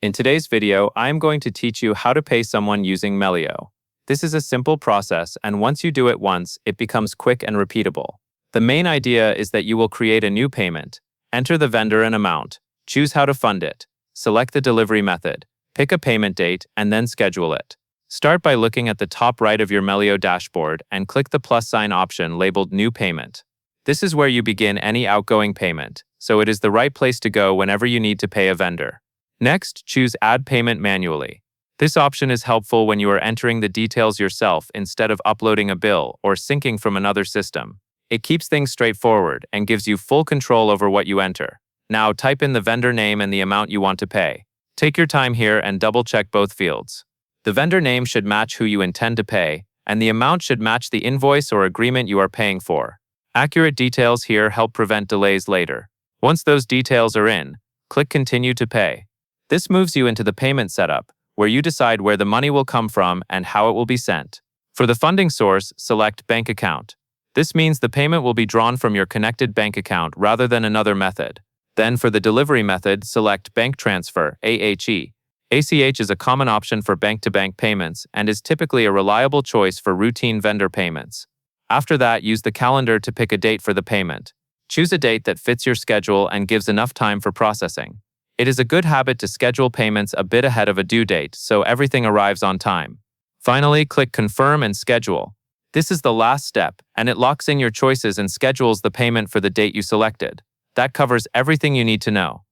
In today's video, I am going to teach you how to pay someone using Melio. This is a simple process, and once you do it once, it becomes quick and repeatable. The main idea is that you will create a new payment, enter the vendor and amount, choose how to fund it, select the delivery method, pick a payment date, and then schedule it. Start by looking at the top right of your Melio dashboard and click the plus sign option labeled New Payment. This is where you begin any outgoing payment, so it is the right place to go whenever you need to pay a vendor. Next, choose Add Payment manually. This option is helpful when you are entering the details yourself instead of uploading a bill or syncing from another system. It keeps things straightforward and gives you full control over what you enter. Now type in the vendor name and the amount you want to pay. Take your time here and double-check both fields. The vendor name should match who you intend to pay, and the amount should match the invoice or agreement you are paying for. Accurate details here help prevent delays later. Once those details are in, click Continue to Pay. This moves you into the payment setup, where you decide where the money will come from and how it will be sent. For the funding source, select Bank Account. This means the payment will be drawn from your connected bank account rather than another method. Then for the delivery method, select Bank Transfer, AHE. ACH is a common option for bank-to-bank payments and is typically a reliable choice for routine vendor payments. After that, use the calendar to pick a date for the payment. Choose a date that fits your schedule and gives enough time for processing. It is a good habit to schedule payments a bit ahead of a due date so everything arrives on time. Finally, click Confirm and Schedule. This is the last step, and it locks in your choices and schedules the payment for the date you selected. That covers everything you need to know.